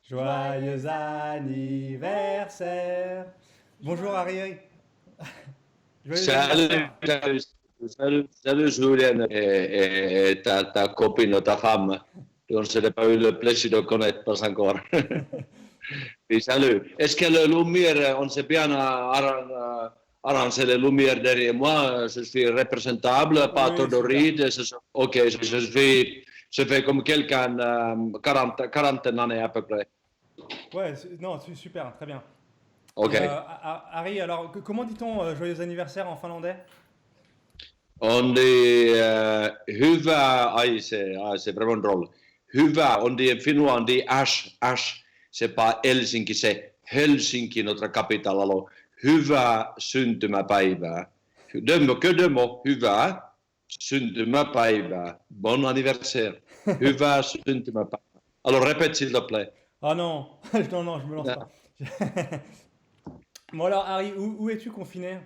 Joyeux anniversaire. Bonjour Harry. Joyeux Salut, anniversaire. salut, salut Julien et ta copine ou ta femme. On ne s'est pas eu le plaisir de connaître, pas encore. Et salut. Est-ce que la lumière, on s'est bien arrangé les lumières derrière moi? Je suis représentable, pas Oui, super. Todoride. Ok, je fais comme quelqu'un, 40 années à peu près. Ouais, non, super, très bien. Ok. Et Harry, alors comment dit-on joyeux anniversaire en finlandais? On dit hyvää, c'est vraiment drôle. Hyvä, on dit finnois, on dit ash, c'est pas Helsinki, c'est Helsinki, notre capitale. Alors, hyvää syntymäpäivää. Que de mots, hyvää syntymäpäivää. Bon anniversaire. Hyvää syntymäpäivää. Alors, répète s'il te plaît. Ah non, non, non, je me lance pas. Bon alors Harry, où es-tu confiné?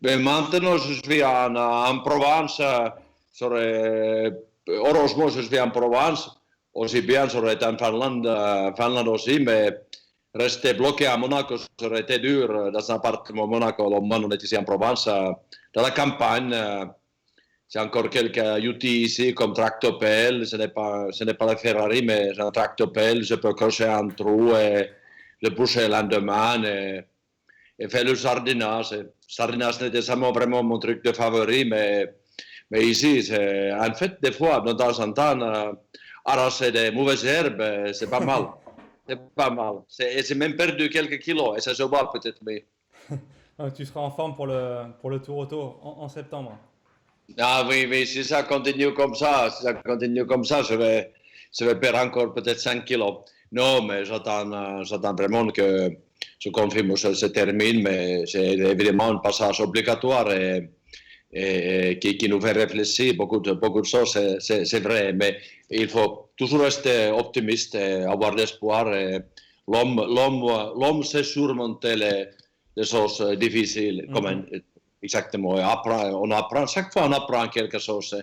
Ben maintenant, je suis en Provence. Heureusement, je suis en Provence. Aussi bien, j'aurais été en Finlande aussi, mais rester bloqué à Monaco, ça aurait été dur dans un appartement à Monaco. Alors, moi, on est ici en Provence, dans la campagne. C'est encore quelques outils ici, comme tractopelle. Ce n'est pas la Ferrari, mais j'ai un tractopelle. Je peux crocher un trou et le boucher le lendemain. Et faire le jardinage. Jardinage n'était jamais vraiment mon truc de favori, mais ici, en fait, des fois, de temps en temps, arracher des mauvaises herbes, c'est pas mal. C'est pas mal. Et c'est même perdu quelques kilos, et ça se voit peut-être, mais. Tu seras en forme pour le Tour Auto en septembre. Ah oui, mais si ça continue comme ça, je vais perdre encore peut-être 5 kilos. Non, mais j'attends vraiment que ce confirme se termine, mais c'est évidemment un passage obligatoire et qui nous fait réfléchir beaucoup de choses, c'est vrai, mais il faut toujours rester optimiste et avoir l'espoir. Et l'homme sait surmonter les choses difficiles, comme Mhm. exactement. Et on apprend, chaque fois on apprend quelque chose.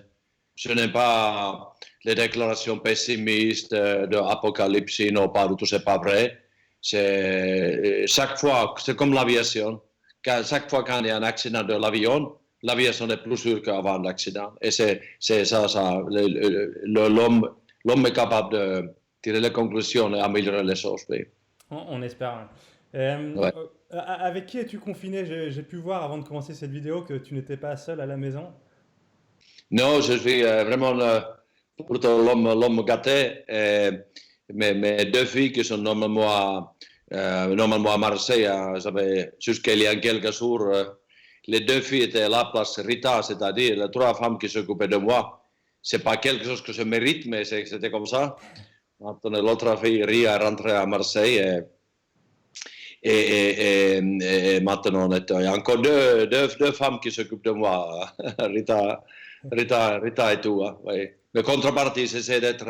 Ce n'est pas les déclarations pessimistes de Apocalypse, non, pas du tout, c'est pas vrai. C'est chaque fois, c'est comme l'aviation. Chaque fois qu'il y a un accident de l'aviation est plus sûre qu'avant l'accident. Et c'est ça. L'homme est capable de tirer les conclusions et améliorer les choses. Oui. On espère. Ouais. Avec qui es-tu confiné? J'ai pu voir avant de commencer cette vidéo que tu n'étais pas seul à la maison. Non, je suis vraiment plutôt l'homme gâté. Mes deux filles qui sont normalement à Marseille, jusqu'à il y a quelques jours, les deux filles étaient à la place Rita, c'est-à-dire les trois femmes qui s'occupaient de moi. C'est pas quelque chose que je mérite, mais c'était comme ça. Maintenant, l'autre fille, Ria, est rentrée à Marseille et maintenant, il y a encore deux femmes qui s'occupent de moi, Rita et tout. Hein, oui. Mais contrepartie, c'est d'être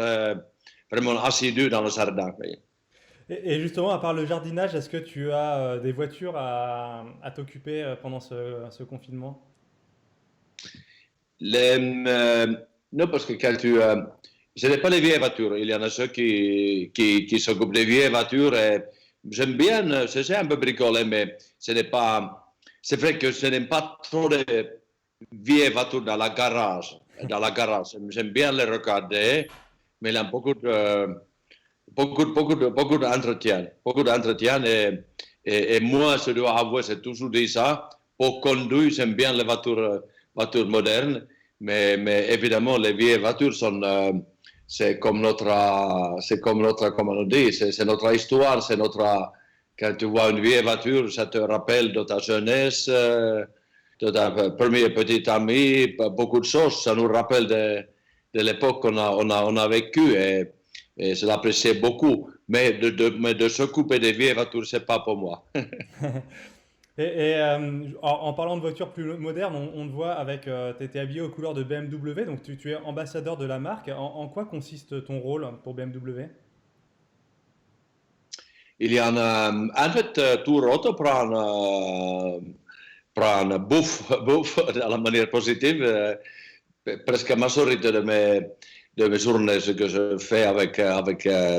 vraiment assidu dans le jardin. Oui. Et justement, à part le jardinage, est-ce que tu as des voitures à t'occuper pendant ce confinement? Les, non, parce que quand ce n'est pas les vieilles voitures. Il y en a ceux qui s'occupent des vieilles voitures. Et j'aime bien, c'est un peu bricolé, mais ce n'est pas. C'est vrai que ce n'est pas trop de vieilles voitures dans la garage. Dans la garage. J'aime bien les regarder, mais il y a beaucoup d'entretien. Beaucoup d'entretien. Et moi, je dois avouer, c'est toujours dit ça. Pour conduire, j'aime bien les voitures modernes. Mais évidemment, les vieilles voitures sont, c'est comme notre, comment on dit, c'est notre histoire, quand tu vois une vieille voiture, ça te rappelle de ta jeunesse, de ta première petite amie, beaucoup de choses, ça nous rappelle de l'époque qu'on a vécu et je l'appréciais beaucoup. Mais de s'occuper des vieilles voitures, c'est pas pour moi. En parlant de voitures plus modernes, on te voit avec, tu étais habillé aux couleurs de BMW, donc tu es ambassadeur de la marque. En quoi consiste ton rôle pour BMW? Il y en a, en fait, tout auto prend bouffe de la manière positive. Presque la majorité de mes journées, ce que je fais avec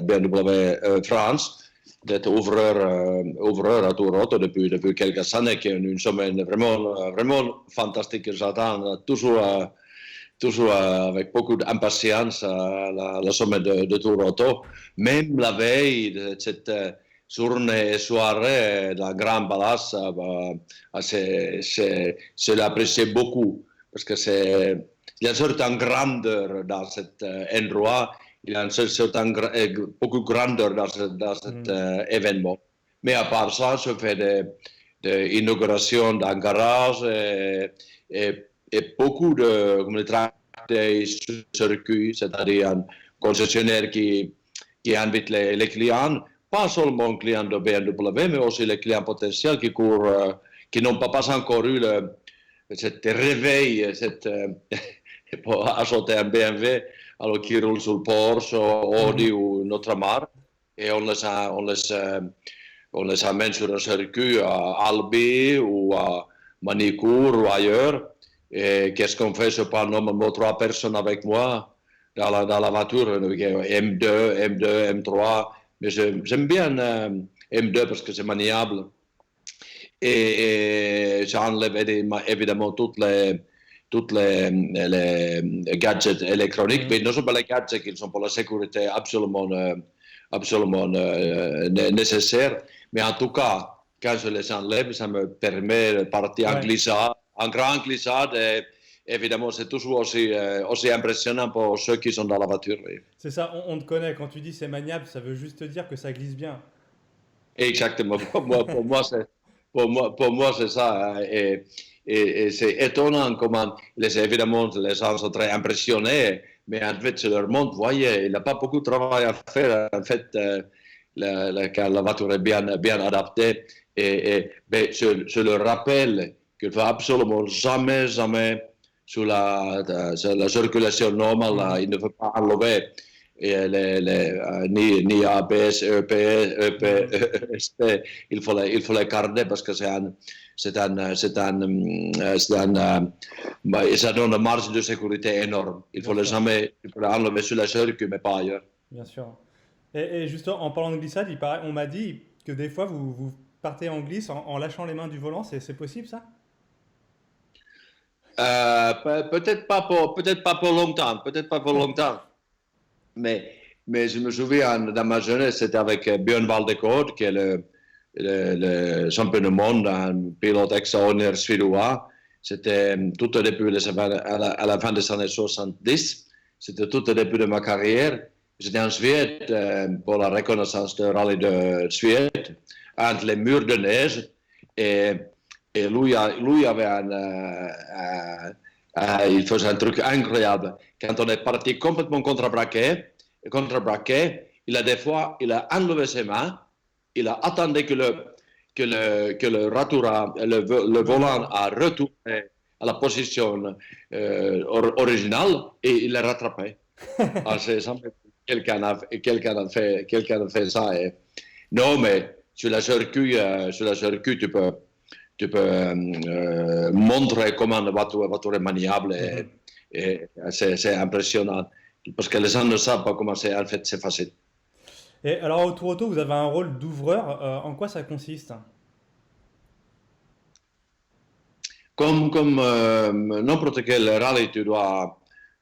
BMW France, d'être ouvreur à Toronto depuis quelques années, qui est une semaine vraiment fantastique. J'attends toujours avec beaucoup d'impatience la semaine de Toronto. Même la veille de cette journée et soirée de la Grande Palace, c'est l'apprécier beaucoup parce que il y a une certaine grandeur dans cet endroit, il y a une certaine beaucoup de grandeur dans cet événement. Mais à part ça, je fais des inaugurations d'un garage et beaucoup de tractés sur circuit, c'est-à-dire un concessionnaire qui invite les clients, pas seulement les clients de BMW, mais aussi les clients potentiels qui n'ont pas encore eu cet réveil, pour acheter un BMW, alors qu'ils roulent sur le Porsche, Audi ou une autre marque, et on les amène sur un circuit à Albi ou à Manicourt ou ailleurs. Et qu'est-ce qu'on fait? Je parle normalement 3 personnes avec moi dans la voiture, M2, M3, mais j'aime bien M2 parce que c'est maniable. Et j'enlève évidemment toutes les gadgets électroniques, mais non seulement les gadgets qui sont pour la sécurité absolument nécessaires, mais en tout cas, quand je les enlève, ça me permet de partir en grande glissade. Et évidemment, c'est toujours aussi impressionnant pour ceux qui sont dans la voiture. C'est ça, on te connaît. Quand tu dis c'est maniable, ça veut juste dire que ça glisse bien. Exactement. Pour moi, c'est ça. Et c'est étonnant comment, évidemment, les gens sont très impressionnés, mais en fait, je leur montre, voyez, il n'a pas beaucoup de travail à faire. En fait, quand la voiture est bien adaptée. Mais je leur rappelle qu'il ne faut absolument jamais, sur la circulation normale, il ne faut pas enlever ni ABS, ESP, il faut les garder parce que ça donne une marge de sécurité énorme. Il faut les enlever sur la circuit, mais pas ailleurs. Bien sûr. Et justement, en parlant de glissade, on m'a dit que des fois vous partez en glisse en lâchant les mains du volant. C'est possible ça? Peut-être pas pour longtemps. Mais je me souviens, dans ma jeunesse, c'était avec Björn Waldekord, qui est le champion du monde, un pilote extraordinaire suédois. C'était tout au début, à la fin des années 70. C'était tout au début de ma carrière. J'étais en Suède pour la reconnaissance du rallye de Suède, entre les murs de neige. Et lui avait il faisait un truc incroyable. Quand on est parti complètement contrabraqué, il a enlevé ses mains, il a attendu que le volant a retourné à la position originale et il l'a rattrapé. C'est simple. Quelqu'un a fait ça. Non, mais sur la circuit, tu peux montrer comment la voiture est maniable et c'est impressionnant parce que les gens ne savent pas comment c'est. En fait, c'est facile. Et alors au Toronto, vous avez un rôle d'ouvreur. En quoi ça consiste? Comme n'importe quel rallye,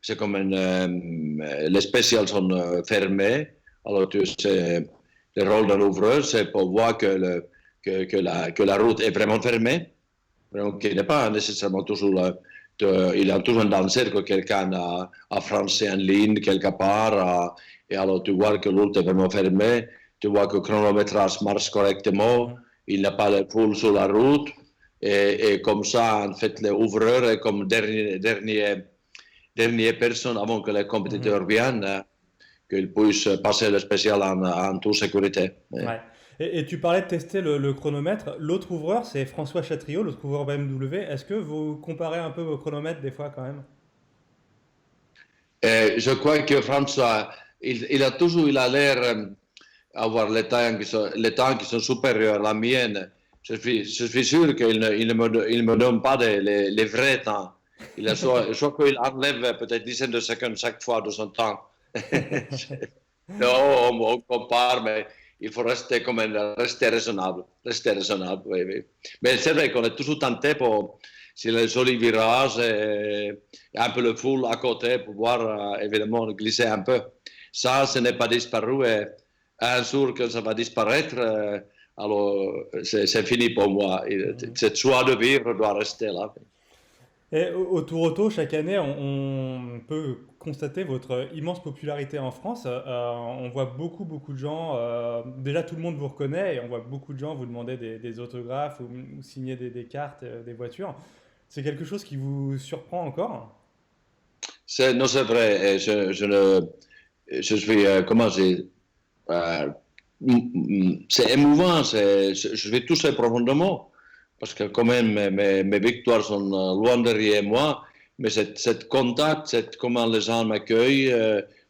c'est comme les spéciales sont fermés. Alors, le rôle d'un ouvreur, c'est pour voir que la route est vraiment fermée. Donc, il n'est pas nécessairement toujours il y a toujours dans le cercle quelqu'un à franchir en ligne quelque part. Et alors, tu vois que la route est vraiment fermée. Tu vois que le chronométrage marche correctement. Il n'y a pas de foule sur la route. Et comme ça, en fait, l'ouvreur est comme dernière personne avant que les compétiteurs viennent, qu'ils puissent passer le spécial en toute sécurité. Ouais. Et tu parlais de tester le chronomètre. L'autre ouvreur, c'est François Chatriot, l'autre ouvreur BMW. Est-ce que vous comparez un peu vos chronomètres des fois quand même? Je crois que François, il a l'air avoir les temps qui sont supérieurs à la mienne. Je suis sûr qu'il ne me donne pas les vrais temps. Je crois qu'il enlève peut-être dizaines de secondes chaque fois de son temps. Non, on compare, mais il faut rester quand même, rester raisonnable. Rester raisonnable, oui, oui. Mais c'est vrai qu'on est toujours tenté pour, si les jolis virages et un peu le full à côté, pour pouvoir évidemment glisser un peu. Ça, ce n'est pas disparu et un jour que ça va disparaître, alors c'est fini pour moi. Cette joie de vivre doit rester là. Et au Tour Auto, chaque année, on peut constater votre immense popularité en France. On voit beaucoup, beaucoup de gens. Déjà, tout le monde vous reconnaît et on voit beaucoup de gens vous demander des autographes ou signer des cartes, des voitures. C'est quelque chose qui vous surprend encore? Non, c'est vrai. Je ne, je suis, comment dire, euh, c'est émouvant. Je vais toucher profondément parce que quand même mes victoires sont loin derrière moi. Mais cette contact, comment les gens m'accueillent,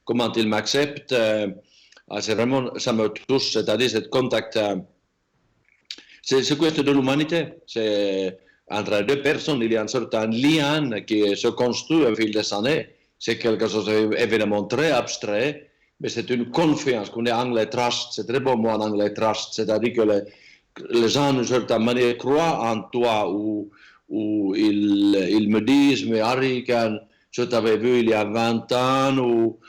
comment ils m'acceptent, c'est vraiment, ça me touche. C'est-à-dire cette contact. C'est question de l'humanité. C'est entre deux personnes, il y a un certain lien qui se construit au fil des années. C'est quelque chose d'évidemment très abstrait, mais c'est une confiance qu'on est anglais trust. C'est très bon mot en anglais trust. C'est-à-dire que les gens, d'une certaine manière, croient en toi ou ils me disent, mais Harry, quand je t'avais vu il y a 20 ans, ou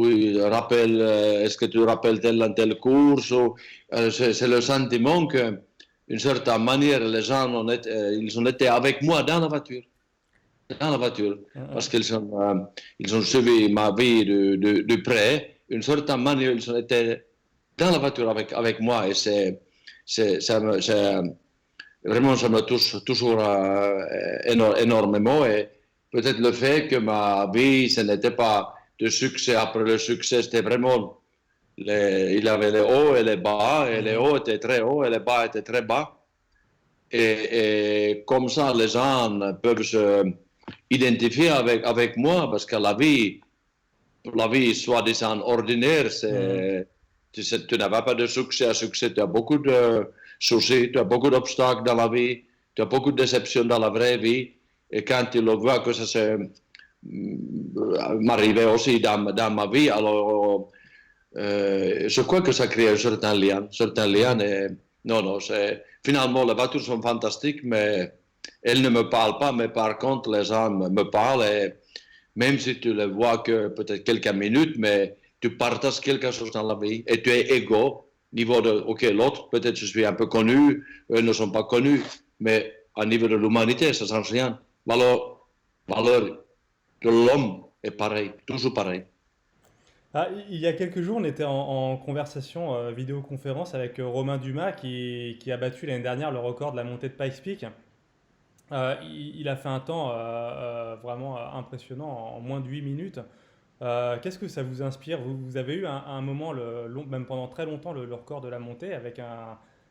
ils rappellent, est-ce que tu rappelles telle course, c'est le sentiment que d'une certaine manière, les gens ils ont été avec moi dans la voiture. Dans la voiture. Parce ils ont suivi ma vie de près. D'une certaine manière, ils ont été dans la voiture avec moi. Et vraiment, ça me touche toujours énormément. Et peut-être le fait que ma vie, ce n'était pas de succès après le succès, c'était vraiment il avait les hauts et les bas, et les hauts étaient très hauts et les bas étaient très bas. Et comme ça, les gens peuvent se identifier avec moi parce que la vie soi-disant ordinaire, tu n'as pas de succès à succès, tu as beaucoup de soucis, tu as beaucoup d'obstacles dans la vie, tu as beaucoup de déceptions dans la vraie vie. Et quand tu le vois que ça m'arrivait aussi dans ma vie, alors je crois que ça crée un certain lien. Et, non, finalement, les voitures sont fantastiques, mais elles ne me parlent pas. Mais par contre, les gens me parlent. Et même si tu les vois que peut-être quelques minutes, mais tu partages quelque chose dans la vie. Et tu es égaux. Niveau de, OK, l'autre, peut-être je suis un peu connu, eux ne sont pas connus. Mais à niveau de l'humanité, ça ne change rien. Valeur de l'homme est pareil, toujours pareil. Ah, il y a quelques jours, on était en conversation, vidéoconférence avec Romain Dumas qui a battu l'année dernière le record de la montée de Pikes Peak. Il a fait un temps vraiment impressionnant en moins de 8 minutes. Qu'est-ce que ça vous inspire? Vous avez eu un moment, même pendant très longtemps, le record de la montée avec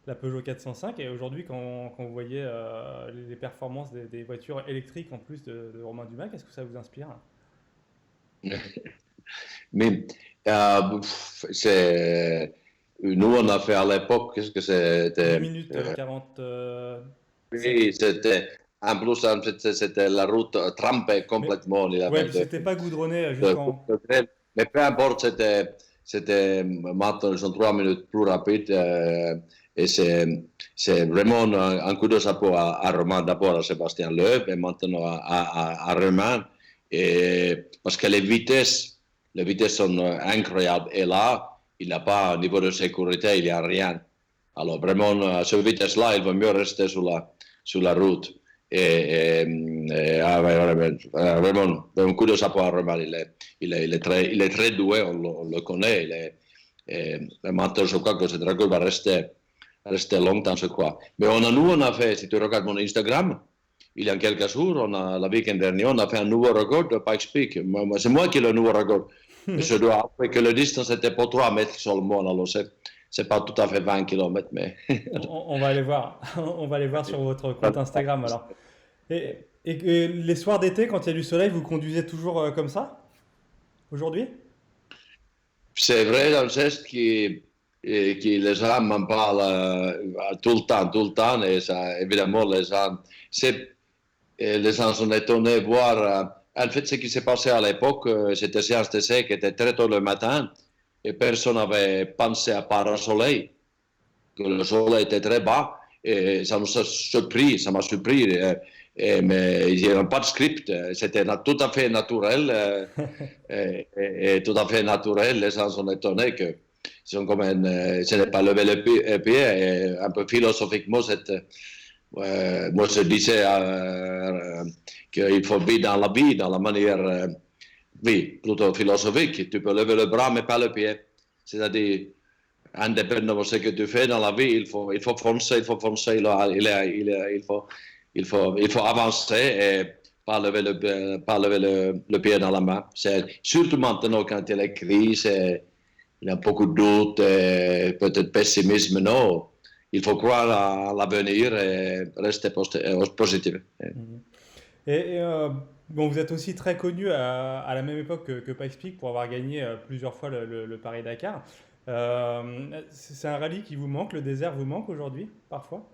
la Peugeot 405. Et aujourd'hui, quand vous voyez les performances des voitures électriques en plus de Romain Dumas, qu'est-ce que ça vous inspire? Mais nous, on a fait à l'époque, qu'est-ce que 8 c'était? minutes 40. Oui, c'était, en plus, c'était la route trempée Mais complètement. Il y ouais, avait c'était pas goudronné jusqu'en. mais peu importe, c'était maintenant, ils sont 3 minutes plus rapides. Et c'est vraiment un coup de chapeau à Romain, d'abord à Sébastien Loeb et maintenant à Romain. Et, parce que les vitesses sont incroyables. Et là, il n'a pas un niveau de sécurité, il n'y a rien. Alors vraiment, à cette vitesse-là, il vaut mieux rester sur la route. Vraiment, un coup de chapeau à Romain. Il est très doué, on le connaît. Maintenant, je crois que cette record va rester longtemps, je crois. Mais nous, on a fait, si tu regardes mon Instagram, il y a quelques jours, la week-end dernier, on a fait un nouveau record de Pikes Peak. C'est moi qui ai le nouveau record. Mais je dois avouer que la distance était pour 3 mètres seulement. Alors, c'est pas tout à fait 20 km, mais. On va aller voir. On va aller voir sur votre compte Instagram alors. Et les soirs d'été, quand il y a du soleil, vous conduisez toujours comme ça? Aujourd'hui? C'est vrai dans le geste que les gens m'en parlent tout le temps. Et ça, évidemment, les gens. et les gens sont étonnés de voir. En fait, ce qui s'est passé à l'époque, cette séance d'essai qui était très tôt le matin, et personne n'avait pensé à part au soleil, que le soleil était très bas, et ça nous a surpris, ça m'a surpris. Mais il n'y avait pas de script, c'était tout à fait naturel, et tout à fait naturel. Les gens sont étonnés que ce n'est pas levé le pied, et un peu philosophiquement, moi je disais qu'il faut vivre dans la vie, dans la manière, oui, plutôt philosophique. Tu peux lever le bras, mais pas le pied. C'est-à-dire, indépendamment de ce que tu fais dans la vie, il faut foncer, il faut avancer et pas lever le pied dans la main. C'est surtout maintenant quand il y a la crise, il y a beaucoup de doutes, peut-être pessimisme, non. Il faut croire à l'avenir et rester positif. Bon, vous êtes aussi très connu à la même époque que Pikes Peak pour avoir gagné plusieurs fois le Paris-Dakar. C'est un rallye qui vous manque, le désert vous manque aujourd'hui, parfois?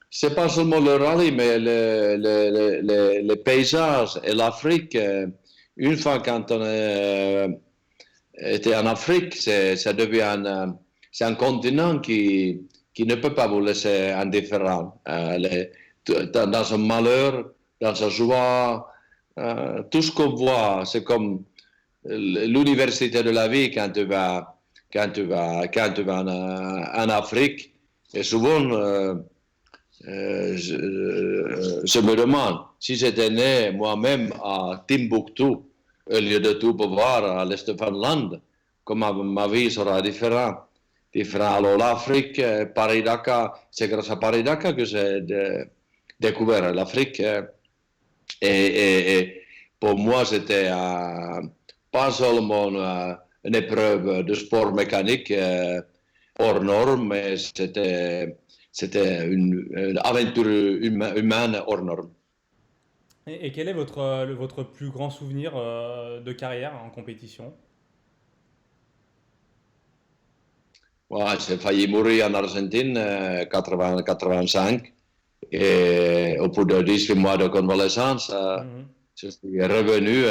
C'est pas seulement le rallye, mais les paysages et l'Afrique. Une fois quand on était en Afrique, ça devient c'est un continent qui ne peut pas vous laisser indifférent. Dans son malheur, dans sa joie, tout ce qu'on voit, c'est comme l'université de la vie quand tu vas en Afrique. Et souvent, je me demande si j'étais né moi-même à Timbuktu, au lieu de tout pouvoir à l'est de Finlande, comment ma vie sera différente. Alors l'Afrique, Paris-Dakar, c'est grâce à Paris-Dakar que j'ai découvert l'Afrique. Et pour moi, c'était pas seulement une épreuve de sport mécanique hors norme, mais c'était une aventure humaine hors norme. Et quel est votre plus grand souvenir de carrière en compétition? Ouais, j'ai failli mourir en Argentine 85 et au bout de 18 mois de convalescence, Mhm. je suis revenu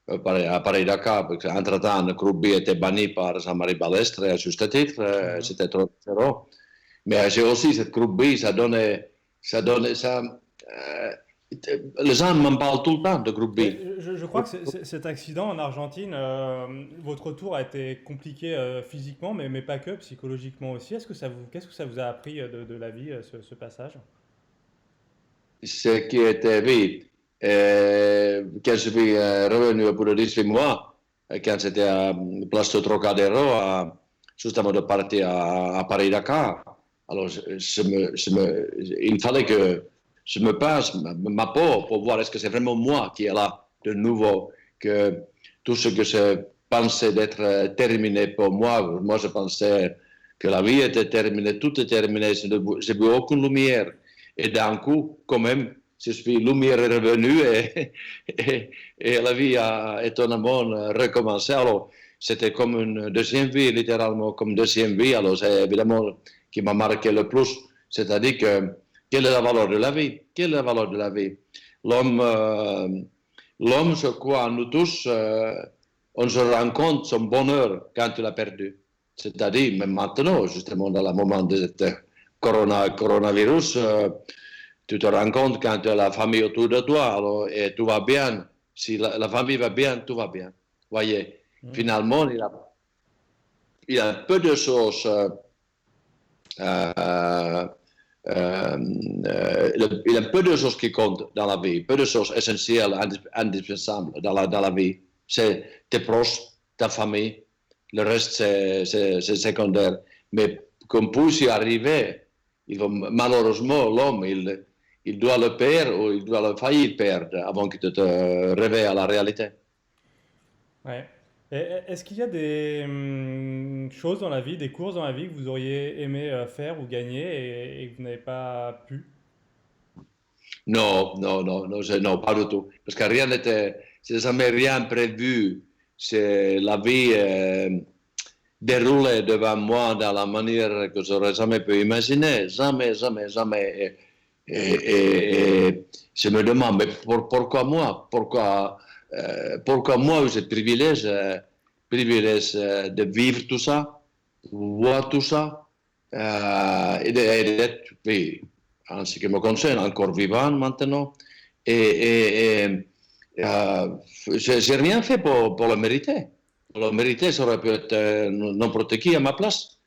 à Paris-Dakar. Entre-temps, le groupe B était banni par Jean-Marie Balestre à juste titre, Mhm. c'était trop zéro. Mais j'ai aussi cette groupe B, les gens m'en parlent tout le temps de groupe B. Mais je crois que cet accident en Argentine, votre retour a été compliqué physiquement, mais pas que, psychologiquement aussi. Qu'est-ce que ça vous a appris de la vie, ce passage? Ce qui était, oui, quand je suis revenu au bout de 18 mois, quand j'étais à Place de Trocadéro, juste avant de partir à Paris-Dakar, alors il fallait que je me passe ma peau pour voir est-ce que c'est vraiment moi qui est là de nouveau, que tout ce que je pensais d'être terminé pour moi je pensais que la vie était terminée, tout est terminé, je n'ai vu aucune lumière. Et d'un coup, quand même, je suis lumière est revenue et la vie a étonnamment recommencé. Alors, c'était comme une deuxième vie, littéralement comme une deuxième vie. Alors, c'est évidemment qui m'a marqué le plus. C'est-à-dire que, quelle est la valeur de la vie? Quelle est la valeur de la vie? L'homme, je crois, nous tous, on se rend compte de son bonheur quand il l'a perdu. C'est-à-dire, même maintenant, justement, dans le moment de coronavirus, tu te rends compte quand tu as la famille autour de toi alors, et tout va bien. Si la famille va bien, tout va bien. Voyez, Mhm. finalement, il y a peu de choses. Il y a peu de choses qui comptent dans la vie, peu de choses essentielles, indispensables dans la vie. C'est tes proches, ta famille, le reste c'est secondaire. Mais qu'on puisse y arriver, malheureusement, l'homme, il doit le perdre ou il doit le faillir perdre avant que tu te réveilles à la réalité. Ouais. Est-ce qu'il y a des choses dans la vie, des courses dans la vie que vous auriez aimé faire ou gagner et que vous n'avez pas pu? Non, non, non, non, non, pas du tout. Parce que rien n'était, c'est jamais rien prévu. C'est la vie déroulée devant moi dans la manière que j'aurais jamais pu imaginer. Jamais, jamais, jamais. Et je me demande, mais pourquoi moi? Pourquoi moi, j'ai privilège de vivre tout ça, voir tout ça, et d'être, oui, en ce qui me concerne, encore vivant maintenant. Et j'ai rien fait pour le mériter. Pour le mériter, ça aurait pu être n'importe qui à ma place.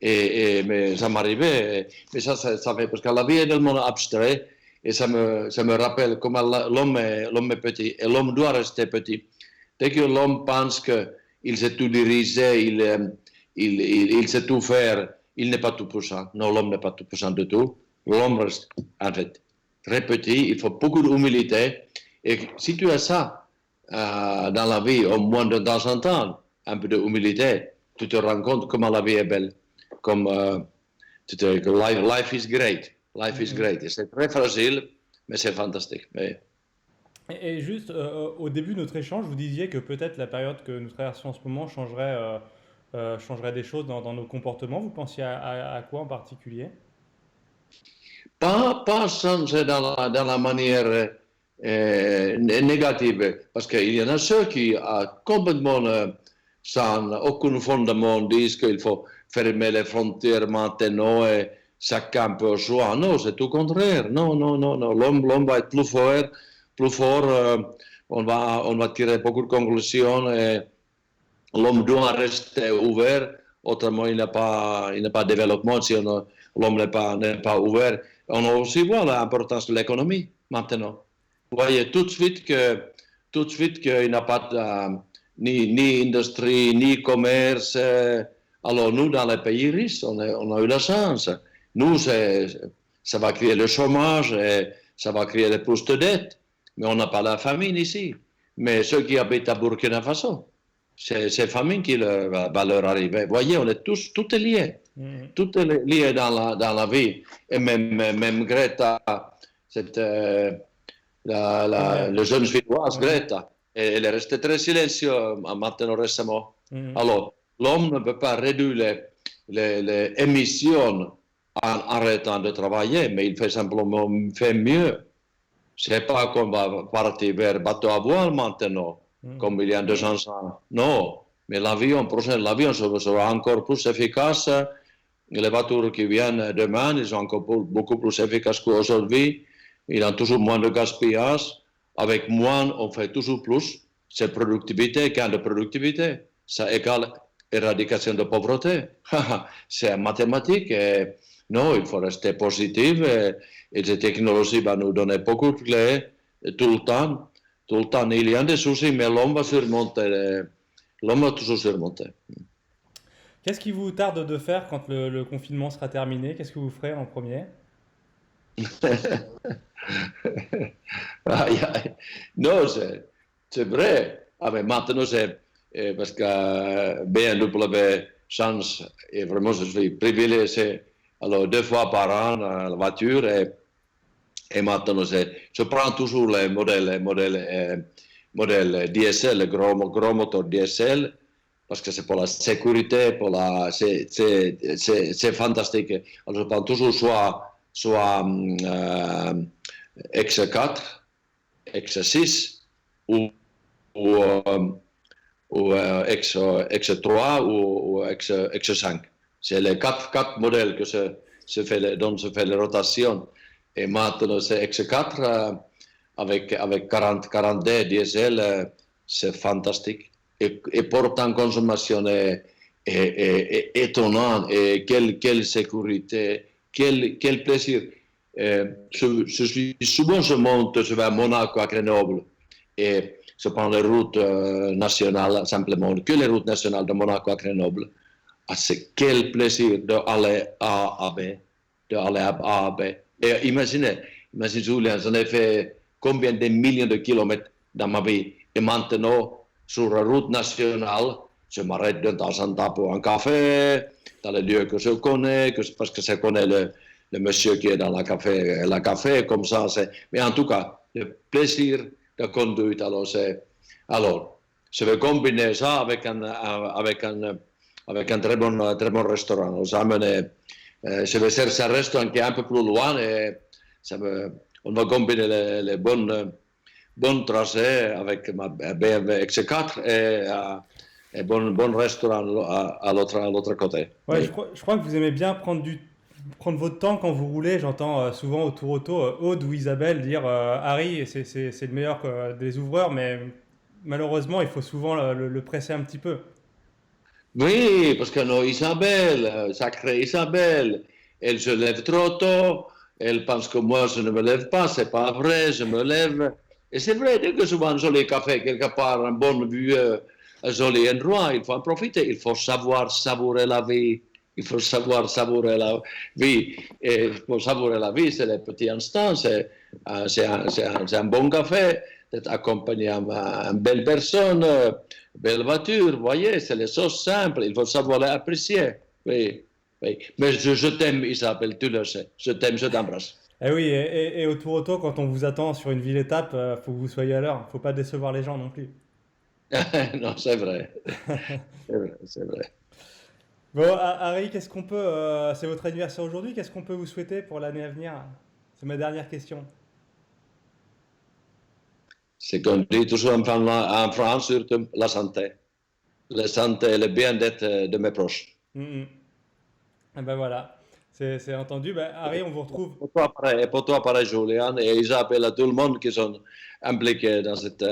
Mais ça m'arrivait. Mais ça fait parce que la vie est tellement abstraite et ça me rappelle comment l'homme est petit et l'homme doit rester petit. Dès que l'homme pense qu'il sait tout diriger, il sait tout faire, il n'est pas tout puissant. Non, l'homme n'est pas tout puissant du tout. L'homme reste en fait très petit. Il faut beaucoup d'humilité. Et si tu as ça dans la vie, au moins de temps en temps, un peu d'humilité, tu te rends compte comment la vie est belle. Comme life is great. Life is great. Et c'est très fragile, mais c'est fantastique. Mais... Et juste au début de notre échange, vous disiez que peut-être la période que nous traversons en ce moment changerait des choses dans nos comportements. Vous pensiez à quoi en particulier? Pas changer dans la manière négative, parce qu'il y en a ceux qui complètement sans aucun fondement disent qu'il faut fermer les frontières maintenant et chacun peut au choix. Non, c'est tout le contraire. Non. L'homme va être plus fort. On va tirer beaucoup de conclusions et l'homme doit rester ouvert. Autrement, il n'y a pas de développement si l'homme n'est pas ouvert. On a aussi vu l'importance de l'économie maintenant. Vous voyez tout de suite qu'il n'y a pas ni industrie, ni commerce. Alors nous, dans les pays riches, on a eu la chance. Nous, ça va créer le chômage, et ça va créer plus de dettes. Mais on n'a pas la famine ici. Mais ceux qui habitent à Burkina Faso, c'est famine qui va leur arriver. Vous voyez, tout est lié. Tout est lié dans la vie. Et même Greta, le jeune Suédoise Greta, elle est restée très silencieuse maintenant récemment. Alors, l'homme ne peut pas réduire les émissions en arrêtant de travailler, mais il fait simplement mieux. C'est pas qu'on va partir vers bateau à voile maintenant, comme il y a 200 ans. Non, mais l'avion sera encore plus efficace. Les voitures qui viennent demain, ils sont encore beaucoup plus efficaces qu'aujourd'hui. Il y a toujours moins de gaspillage. Avec moins, on fait toujours plus. C'est productivité, gain de productivité. Ça égale éradication de pauvreté. C'est mathématique. Et non, il faut rester positif. Et cette technologie va nous donner beaucoup de clés tout le temps. Tout le temps, il y a des soucis, mais l'homme va surmonter. L'homme va toujours surmonter. Qu'est-ce qui vous tarde de faire quand le confinement sera terminé? Qu'est-ce que vous ferez en premier? Non, c'est vrai. Ah, mais maintenant, c'est parce que BMW change et vraiment, je suis privilégié. Alors, 2 fois par an, la voiture et maintenant, je prends toujours les modèles diesel, le gros moteur diesel, parce que c'est pour la sécurité, c'est fantastique. Alors, je prends toujours soit X4, X6 ou X3 ou X5. C'est les 4 modèles dont se fait la rotation. Et maintenant, c'est X4 avec 40D diesel, c'est fantastique. Et pourtant, la consommation est étonnante. Et quelle sécurité, quel plaisir. Je suis souvent, je monte vers Monaco à Grenoble et je prends les routes nationales, simplement que les routes nationales de Monaco à Grenoble. Ah, c'est quel plaisir d'aller A à B. Et imaginez Julien, j'en ai fait combien de millions de kilomètres dans ma vie. Et maintenant, sur la route nationale, je m'arrête de temps en temps pour un café, dans les lieux que je connais, parce que je connais le monsieur qui est dans la café, comme ça. Mais en tout cas, le plaisir de conduite, alors, je vais combiner ça avec un très bon restaurant. Je vais chercher un restaurant qui est un peu plus loin et on va combiner les bonnes tracés avec ma BMW XC4 et bon restaurant à l'autre côté. Ouais, Oui. je crois que vous aimez bien prendre votre temps quand vous roulez. J'entends souvent au Tour Auto Aude ou Isabelle dire Harry, c'est le meilleur des ouvreurs, mais malheureusement, il faut souvent le presser un petit peu. Oui, parce que non, Isabelle, sacrée Isabelle, elle se lève trop tôt, elle pense que moi je ne me lève pas, c'est pas vrai, je me lève. Et c'est vrai, dès que je vois un joli café quelque part, un bon vieux, un joli endroit, il faut en profiter, il faut savoir savourer la vie. Il faut savoir savourer la vie. Et pour savourer la vie, c'est les petits instants, c'est un bon café, d'être accompagné d'une belle personne, belle voiture, vous voyez, c'est les choses simples, il faut savoir les apprécier. Oui, oui. Mais je t'aime, Isabelle, tu le sais. Je t'aime, je t'embrasse. Eh oui, et au Tour Auto, quand on vous attend sur une ville étape, faut que vous soyez à l'heure. Faut pas décevoir les gens non plus. Non, c'est vrai. C'est vrai, c'est vrai. Bon, Harry, qu'est-ce qu'on peut. C'est votre anniversaire aujourd'hui, qu'est-ce qu'on peut vous souhaiter pour l'année à venir? C'est ma dernière question. C'est qu'on dit toujours en France, surtout la santé. La santé et le bien-être de mes proches. Mhm. Eh ben voilà, c'est entendu. Ben, Harry, on vous retrouve. Et pour toi, pareil, Julian, et Isabelle, à tout le monde qui sont impliqués dans cette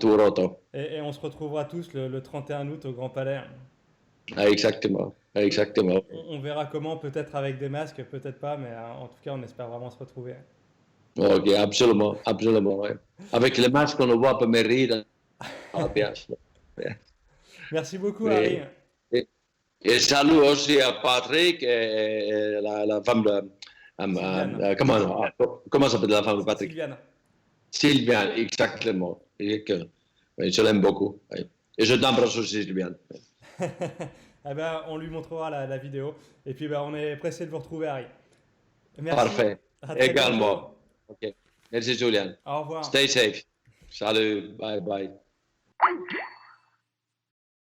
tour auto. Et on se retrouvera tous le 31 août au Grand Palais. Exactement, exactement. On verra comment, peut-être avec des masques, peut-être pas, mais en tout cas, on espère vraiment se retrouver. Ok, absolument, absolument, ouais. Avec les masques, on ne voit pas mes rides. Ah, bien sûr. Merci beaucoup, Harry. Et, et, et salut aussi à Patrick et la femme de. Sylviane. Comment s'appelle la femme de Patrick? Sylviane. Sylviane, exactement. Oui, je l'aime beaucoup. Oui. Et je t'embrasse aussi, Sylviane. Eh ben, on lui montrera la vidéo. Et puis, ben, on est pressé de vous retrouver, Harry. Merci. Parfait. À très bientôt. Également. Ok. Merci, Julian. Au revoir. Stay safe. Salut. Bye bye.